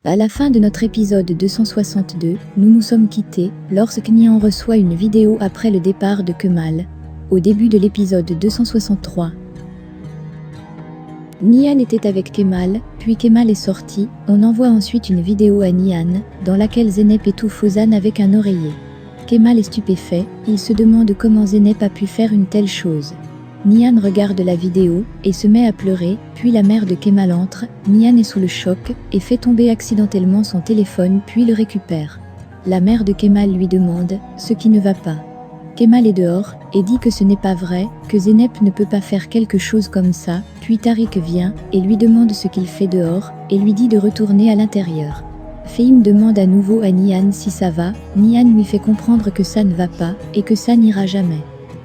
À la fin de notre épisode 262, nous nous sommes quittés lorsque Nihan reçoit une vidéo après le départ de Kemal. Au début de l'épisode 263, Nihan était avec Kemal, puis Kemal est sorti. On envoie ensuite une vidéo à Nihan, dans laquelle Zeynep étouffe Ozan avec un oreiller. Kemal est stupéfait, il se demande comment Zeynep a pu faire une telle chose. Nihan regarde la vidéo et se met à pleurer, puis la mère de Kemal entre. Nihan est sous le choc et fait tomber accidentellement son téléphone puis le récupère. La mère de Kemal lui demande ce qui ne va pas. Kemal est dehors et dit que ce n'est pas vrai, que Zeynep ne peut pas faire quelque chose comme ça, puis Tariq vient et lui demande ce qu'il fait dehors et lui dit de retourner à l'intérieur. Fehim demande à nouveau à Nihan si ça va. Nihan lui fait comprendre que ça ne va pas et que ça n'ira jamais.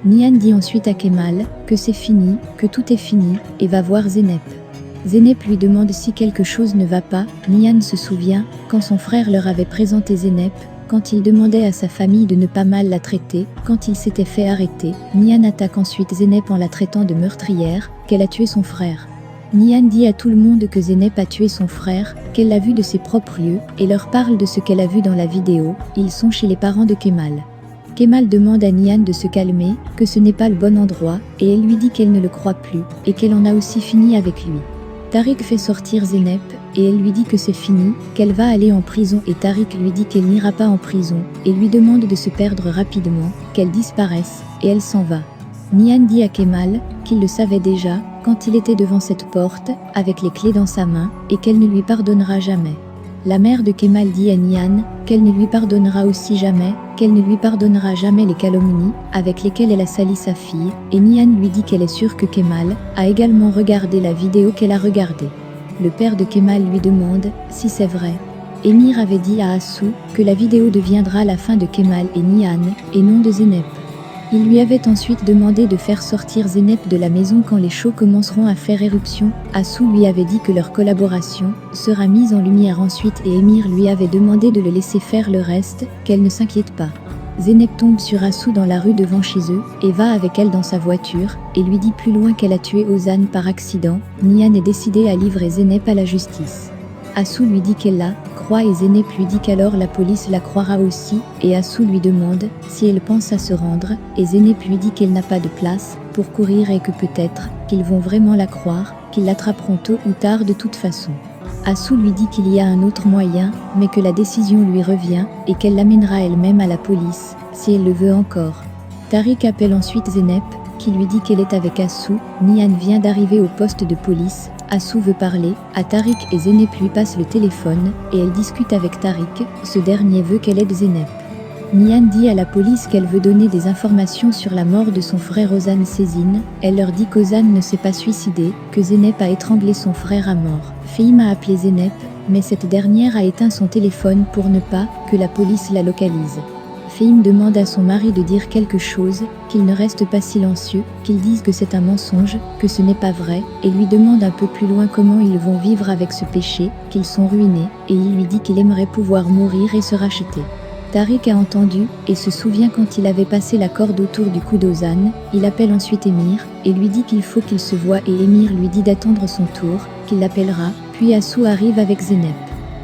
Nihan dit ensuite à Kemal que c'est fini, que tout est fini, et va voir Zeynep. Zeynep lui demande si quelque chose ne va pas. Nihan se souvient, quand son frère leur avait présenté Zeynep, quand il demandait à sa famille de ne pas mal la traiter, quand il s'était fait arrêter. Nihan attaque ensuite Zeynep en la traitant de meurtrière, qu'elle a tué son frère. Nihan dit à tout le monde que Zeynep a tué son frère, qu'elle l'a vu de ses propres yeux, et leur parle de ce qu'elle a vu dans la vidéo. Ils sont chez les parents de Kemal. Kemal demande à Nihan de se calmer, que ce n'est pas le bon endroit, et elle lui dit qu'elle ne le croit plus, et qu'elle en a aussi fini avec lui. Tariq fait sortir Zeynep, et elle lui dit que c'est fini, qu'elle va aller en prison, et Tariq lui dit qu'elle n'ira pas en prison, et lui demande de se perdre rapidement, qu'elle disparaisse, et elle s'en va. Nihan dit à Kemal qu'il le savait déjà, quand il était devant cette porte, avec les clés dans sa main, et qu'elle ne lui pardonnera jamais. La mère de Kemal dit à Nihan qu'elle ne lui pardonnera aussi jamais, qu'elle ne lui pardonnera jamais les calomnies avec lesquelles elle a sali sa fille, et Nihan lui dit qu'elle est sûre que Kemal a également regardé la vidéo qu'elle a regardée. Le père de Kemal lui demande si c'est vrai. Emir avait dit à Assou que la vidéo deviendra la fin de Kemal et Nihan, et non de Zeynep. Il lui avait ensuite demandé de faire sortir Zeynep de la maison quand les shows commenceront à faire éruption. Assou lui avait dit que leur collaboration sera mise en lumière ensuite et Emir lui avait demandé de le laisser faire le reste, qu'elle ne s'inquiète pas. Zeynep tombe sur Assou dans la rue devant chez eux, et va avec elle dans sa voiture, et lui dit plus loin qu'elle a tué Ozan par accident. Nihan est décidé à livrer Zeynep à la justice. Assou lui dit qu'elle la croit et Zeynep lui dit qu'alors la police la croira aussi, et Assou lui demande si elle pense à se rendre, et Zeynep lui dit qu'elle n'a pas de place pour courir et que peut-être qu'ils vont vraiment la croire, qu'ils l'attraperont tôt ou tard de toute façon. Assou lui dit qu'il y a un autre moyen, mais que la décision lui revient, et qu'elle l'amènera elle-même à la police, si elle le veut encore. Tariq appelle ensuite Zeynep, qui lui dit qu'elle est avec Assou. Nihan vient d'arriver au poste de police. Assou veut parler à Tariq et Zeynep lui passe le téléphone, et elle discute avec Tariq. Ce dernier veut qu'elle aide Zeynep. Nihan dit à la police qu'elle veut donner des informations sur la mort de son frère Ozan Sezin. Elle leur dit qu'Ozan ne s'est pas suicidé, que Zeynep a étranglé son frère à mort. Fehim a appelé Zeynep, mais cette dernière a éteint son téléphone pour ne pas que la police la localise. Fehim demande à son mari de dire quelque chose, qu'il ne reste pas silencieux, qu'il dise que c'est un mensonge, que ce n'est pas vrai, et lui demande un peu plus loin comment ils vont vivre avec ce péché, qu'ils sont ruinés, et il lui dit qu'il aimerait pouvoir mourir et se racheter. Tariq a entendu, et se souvient quand il avait passé la corde autour du cou d'Ozan. Il appelle ensuite Emir, et lui dit qu'il faut qu'il se voie et Emir lui dit d'attendre son tour, qu'il l'appellera, puis Assou arrive avec Zeynep.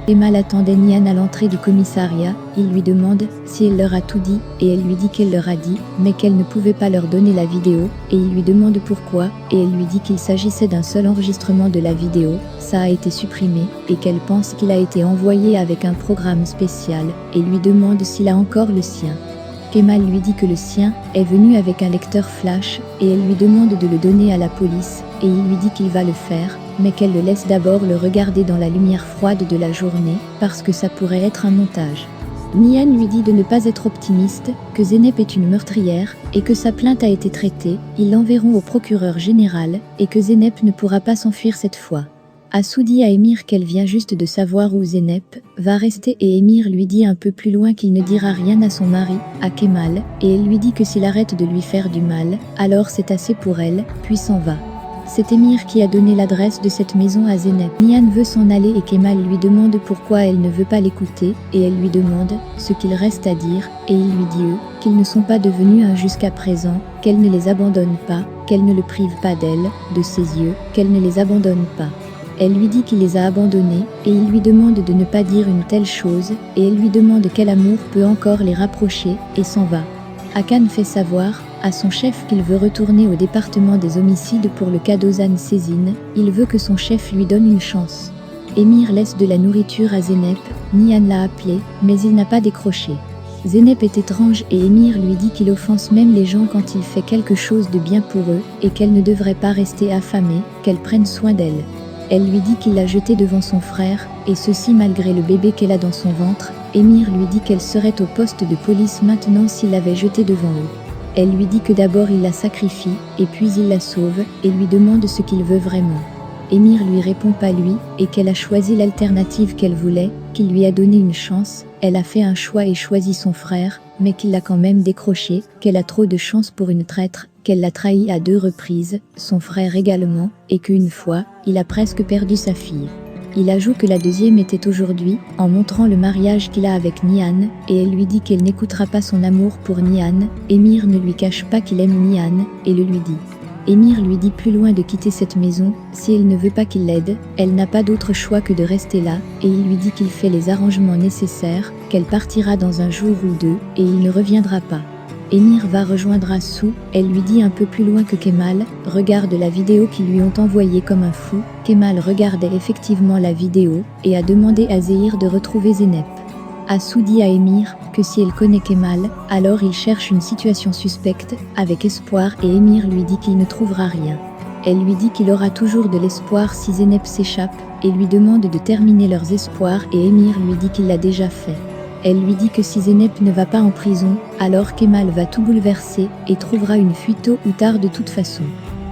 Kemal attendait Nihan à l'entrée du commissariat. Il lui demande si elle leur a tout dit, et elle lui dit qu'elle leur a dit, mais qu'elle ne pouvait pas leur donner la vidéo, et il lui demande pourquoi, et elle lui dit qu'il s'agissait d'un seul enregistrement de la vidéo, ça a été supprimé, et qu'elle pense qu'il a été envoyé avec un programme spécial, et lui demande s'il a encore le sien. Kemal lui dit que le sien est venu avec un lecteur flash, et elle lui demande de le donner à la police, et il lui dit qu'il va le faire, mais qu'elle le laisse d'abord le regarder dans la lumière froide de la journée, parce que ça pourrait être un montage. Nihan lui dit de ne pas être optimiste, que Zeynep est une meurtrière, et que sa plainte a été traitée. Ils l'enverront au procureur général, et que Zeynep ne pourra pas s'enfuir cette fois. Assou dit à Emir qu'elle vient juste de savoir où Zeynep va rester et Emir lui dit un peu plus loin qu'il ne dira rien à son mari, à Kemal, et elle lui dit que s'il arrête de lui faire du mal, alors c'est assez pour elle, puis s'en va. C'est Emir qui a donné l'adresse de cette maison à Zeynep. Nihan veut s'en aller et Kemal lui demande pourquoi elle ne veut pas l'écouter, et elle lui demande ce qu'il reste à dire, et il lui dit qu'ils ne sont pas devenus un jusqu'à présent, qu'elle ne les abandonne pas, qu'elle ne le prive pas d'elle, de ses yeux, qu'elle ne les abandonne pas. Elle lui dit qu'il les a abandonnés, et il lui demande de ne pas dire une telle chose, et elle lui demande quel amour peut encore les rapprocher, et s'en va. Hakan fait savoir à son chef qu'il veut retourner au département des homicides pour le cas d'Ozan Sezin, il veut que son chef lui donne une chance. Emir laisse de la nourriture à Zeynep, Nihan l'a appelé, mais il n'a pas décroché. Zeynep est étrange et Emir lui dit qu'il offense même les gens quand il fait quelque chose de bien pour eux, et qu'elle ne devrait pas rester affamée, qu'elle prenne soin d'elle. Elle lui dit qu'il l'a jetée devant son frère, et ceci malgré le bébé qu'elle a dans son ventre. Emir lui dit qu'elle serait au poste de police maintenant s'il l'avait jetée devant eux. Elle lui dit que d'abord il la sacrifie, et puis il la sauve, et lui demande ce qu'il veut vraiment. Emir lui répond pas lui, et qu'elle a choisi l'alternative qu'elle voulait, qu'il lui a donné une chance, elle a fait un choix et choisi son frère, mais qu'il l'a quand même décroché, qu'elle a trop de chance pour une traître, qu'elle l'a trahi à 2 reprises, son frère également, et qu'une fois, il a presque perdu sa fille. Il ajoute que la deuxième était aujourd'hui, en montrant le mariage qu'il a avec Nihan, et elle lui dit qu'elle n'écoutera pas son amour pour Nihan. Emir ne lui cache pas qu'il aime Nihan, et le lui dit. Emir lui dit plus loin de quitter cette maison, si elle ne veut pas qu'il l'aide, elle n'a pas d'autre choix que de rester là, et il lui dit qu'il fait les arrangements nécessaires, qu'elle partira dans un jour ou 2, et il ne reviendra pas. Emir va rejoindre Assou, elle lui dit un peu plus loin que Kemal regarde la vidéo qu'ils lui ont envoyée comme un fou. Kemal regardait effectivement la vidéo, et a demandé à Zehir de retrouver Zeynep. Assou dit à Emir que si elle connaît Kemal, alors il cherche une situation suspecte, avec espoir, et Emir lui dit qu'il ne trouvera rien. Elle lui dit qu'il aura toujours de l'espoir si Zeynep s'échappe, et lui demande de terminer leurs espoirs, et Emir lui dit qu'il l'a déjà fait. Elle lui dit que si Zeynep ne va pas en prison, alors Kemal va tout bouleverser, et trouvera une fuite tôt ou tard de toute façon.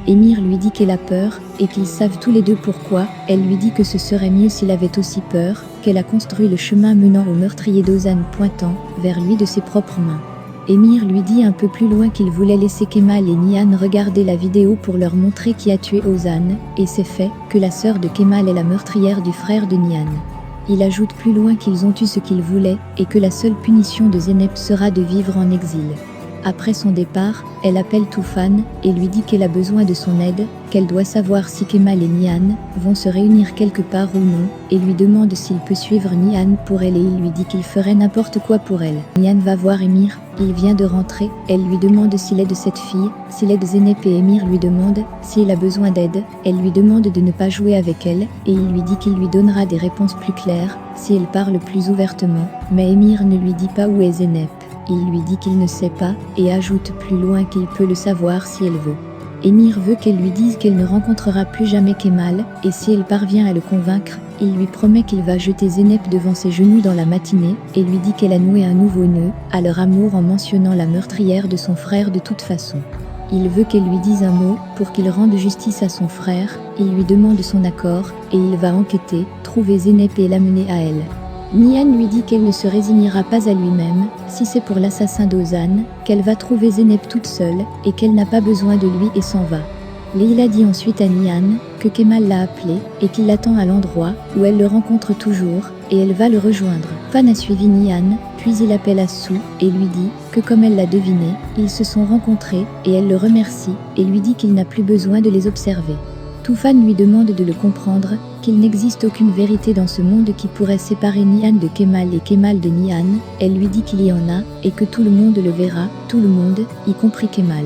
Emir lui dit qu'elle a peur, et qu'ils savent tous les deux pourquoi. Elle lui dit que ce serait mieux s'il avait aussi peur, qu'elle a construit le chemin menant au meurtrier d'Ozan pointant vers lui de ses propres mains. Emir lui dit un peu plus loin qu'il voulait laisser Kemal et Nihan regarder la vidéo pour leur montrer qui a tué Ozan, et c'est fait, que la sœur de Kemal est la meurtrière du frère de Nihan. Il ajoute plus loin qu'ils ont eu ce qu'ils voulaient, et que la seule punition de Zeynep sera de vivre en exil. Après son départ, elle appelle Toufan, et lui dit qu'elle a besoin de son aide, qu'elle doit savoir si Kemal et Nihan vont se réunir quelque part ou non, et lui demande s'il peut suivre Nihan pour elle, et il lui dit qu'il ferait n'importe quoi pour elle. Nihan va voir Emir, il vient de rentrer, elle lui demande s'il aide cette fille, s'il aide Zeynep, et Emir lui demande s'il a besoin d'aide. Elle lui demande de ne pas jouer avec elle, et il lui dit qu'il lui donnera des réponses plus claires si elle parle plus ouvertement, mais Emir ne lui dit pas où est Zeynep. Il lui dit qu'il ne sait pas, et ajoute plus loin qu'il peut le savoir si elle veut. Emir veut qu'elle lui dise qu'elle ne rencontrera plus jamais Kemal, et si elle parvient à le convaincre, il lui promet qu'il va jeter Zeynep devant ses genoux dans la matinée, et lui dit qu'elle a noué un nouveau nœud à leur amour en mentionnant la meurtrière de son frère de toute façon. Il veut qu'elle lui dise un mot pour qu'il rende justice à son frère, il lui demande son accord, et il va enquêter, trouver Zeynep et l'amener à elle. Nihan lui dit qu'elle ne se résignera pas à lui-même, si c'est pour l'assassin d'Ozan, qu'elle va trouver Zeynep toute seule, et qu'elle n'a pas besoin de lui et s'en va. Leila dit ensuite à Nihan que Kemal l'a appelé, et qu'il l'attend à l'endroit où elle le rencontre toujours, et elle va le rejoindre. Fan a suivi Nihan, puis il appelle Assou, et lui dit que comme elle l'a deviné, ils se sont rencontrés, et elle le remercie, et lui dit qu'il n'a plus besoin de les observer. Toufan lui demande de le comprendre, qu'il n'existe aucune vérité dans ce monde qui pourrait séparer Nihan de Kemal et Kemal de Nihan. Elle lui dit qu'il y en a, et que tout le monde le verra, tout le monde, y compris Kemal.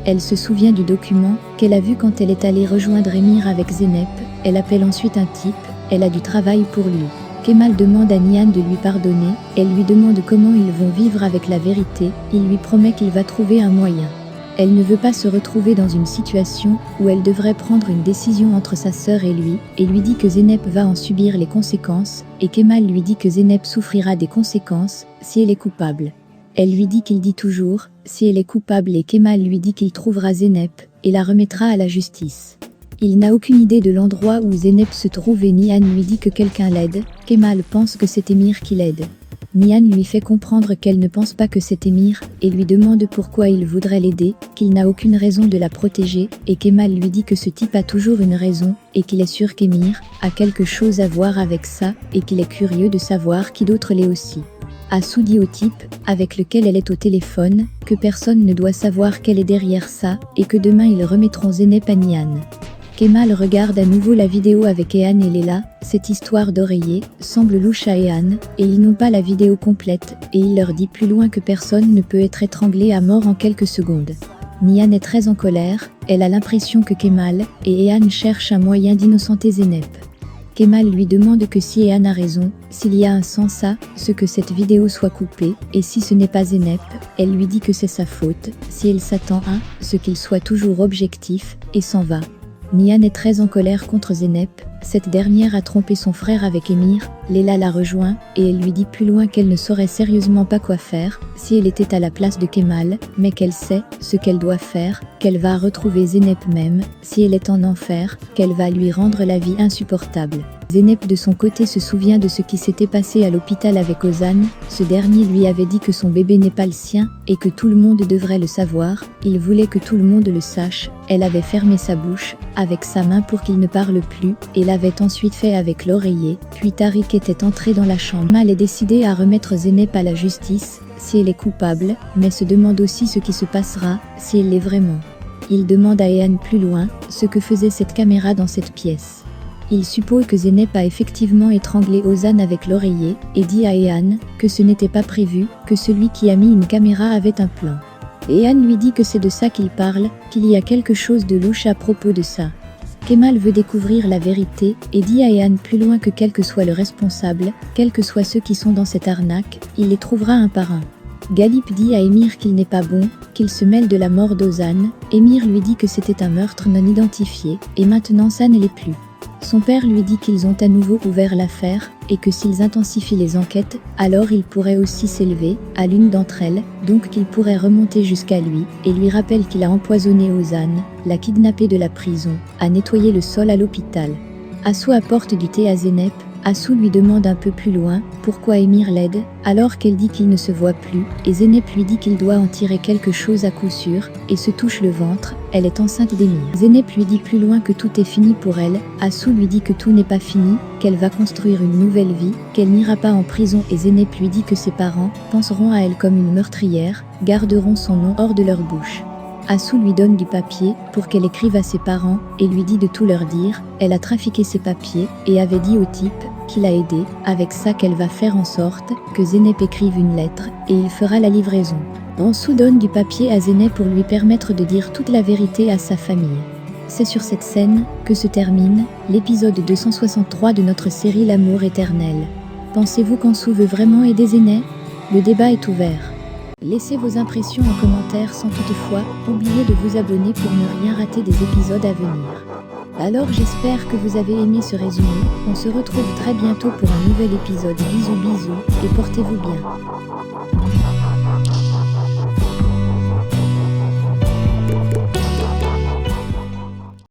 Elle se souvient du document qu'elle a vu quand elle est allée rejoindre Emir avec Zeynep. Elle appelle ensuite un type, elle a du travail pour lui. Kemal demande à Nihan de lui pardonner, elle lui demande comment ils vont vivre avec la vérité, il lui promet qu'il va trouver un moyen. Elle ne veut pas se retrouver dans une situation où elle devrait prendre une décision entre sa sœur et lui dit que Zeynep va en subir les conséquences, et Kemal lui dit que Zeynep souffrira des conséquences si elle est coupable. Elle lui dit qu'il dit toujours si elle est coupable, et Kemal lui dit qu'il trouvera Zeynep et la remettra à la justice. Il n'a aucune idée de l'endroit où Zeynep se trouve et Nihan lui dit que quelqu'un l'aide. Kemal pense que c'est Emir qui l'aide. Nihan lui fait comprendre qu'elle ne pense pas que c'est Emir, et lui demande pourquoi il voudrait l'aider, qu'il n'a aucune raison de la protéger, et Kemal lui dit que ce type a toujours une raison, et qu'il est sûr qu'Emir a quelque chose à voir avec ça, et qu'il est curieux de savoir qui d'autre l'est aussi. Assou dit au type, avec lequel elle est au téléphone, que personne ne doit savoir qu'elle est derrière ça, et que demain ils remettront Zeynep à Nihan. Kemal regarde à nouveau la vidéo avec Ehan et Leila. Cette histoire d'oreiller semble louche à Ehan, et ils n'ont pas la vidéo complète, et il leur dit plus loin que personne ne peut être étranglé à mort en quelques secondes. Nihan est très en colère, elle a l'impression que Kemal et Ehan cherchent un moyen d'innocenter Zeynep. Kemal lui demande que si Ehan a raison, s'il y a un sens à ce que cette vidéo soit coupée, et si ce n'est pas Zeynep, elle lui dit que c'est sa faute, si elle s'attend à ce qu'il soit toujours objectif, et s'en va. Nihan est très en colère contre Zeynep, cette dernière a trompé son frère avec Emir, Leila la rejoint, et elle lui dit plus loin qu'elle ne saurait sérieusement pas quoi faire, si elle était à la place de Kemal, mais qu'elle sait ce qu'elle doit faire, qu'elle va retrouver Zeynep même, si elle est en enfer, qu'elle va lui rendre la vie insupportable. Zeynep de son côté se souvient de ce qui s'était passé à l'hôpital avec Ozan, ce dernier lui avait dit que son bébé n'est pas le sien, et que tout le monde devrait le savoir, il voulait que tout le monde le sache, elle avait fermé sa bouche, avec sa main pour qu'il ne parle plus, et l'avait ensuite fait avec l'oreiller, puis Tariq était entré dans la chambre. Mal est décidé à remettre Zeynep à la justice, si elle est coupable, mais se demande aussi ce qui se passera, si elle l'est vraiment. Il demande à Ehan plus loin, ce que faisait cette caméra dans cette pièce. Il suppose que Zeynep a effectivement étranglé Ozan avec l'oreiller, et dit à Ehan que ce n'était pas prévu, que celui qui a mis une caméra avait un plan. Ehan lui dit que c'est de ça qu'il parle, qu'il y a quelque chose de louche à propos de ça. Kemal veut découvrir la vérité, et dit à Ehan plus loin que quel que soit le responsable, quels que soient ceux qui sont dans cette arnaque, il les trouvera un par un. Galip dit à Emir qu'il n'est pas bon, qu'il se mêle de la mort d'Ozan. Emir lui dit que c'était un meurtre non identifié, et maintenant ça ne l'est plus. Son père lui dit qu'ils ont à nouveau ouvert l'affaire, et que s'ils intensifient les enquêtes, alors il pourrait aussi s'élever à l'une d'entre elles, donc qu'il pourrait remonter jusqu'à lui, et lui rappelle qu'il a empoisonné Ozan, l'a kidnappé de la prison, a nettoyé le sol à l'hôpital. Assou apporte du thé à Zeynep. Assou lui demande un peu plus loin pourquoi Emir l'aide, alors qu'elle dit qu'il ne se voit plus, et Zeynep lui dit qu'il doit en tirer quelque chose à coup sûr, et se touche le ventre, elle est enceinte d'Emir. Zeynep lui dit plus loin que tout est fini pour elle, Assou lui dit que tout n'est pas fini, qu'elle va construire une nouvelle vie, qu'elle n'ira pas en prison, et Zeynep lui dit que ses parents penseront à elle comme une meurtrière, garderont son nom hors de leur bouche. Assou lui donne du papier pour qu'elle écrive à ses parents et lui dit de tout leur dire. Elle a trafiqué ses papiers et avait dit au type qui l'a aidé, avec ça qu'elle va faire en sorte que Zeynep écrive une lettre et il fera la livraison. Assou donne du papier à Zeynep pour lui permettre de dire toute la vérité à sa famille. C'est sur cette scène que se termine l'épisode 263 de notre série L'amour éternel. Pensez-vous qu'Ansou veut vraiment aider Zeynep? Le débat est ouvert. Laissez vos impressions en commentaire sans toutefois oublier de vous abonner pour ne rien rater des épisodes à venir. Alors j'espère que vous avez aimé ce résumé, on se retrouve très bientôt pour un nouvel épisode. Bisous bisous et portez-vous bien.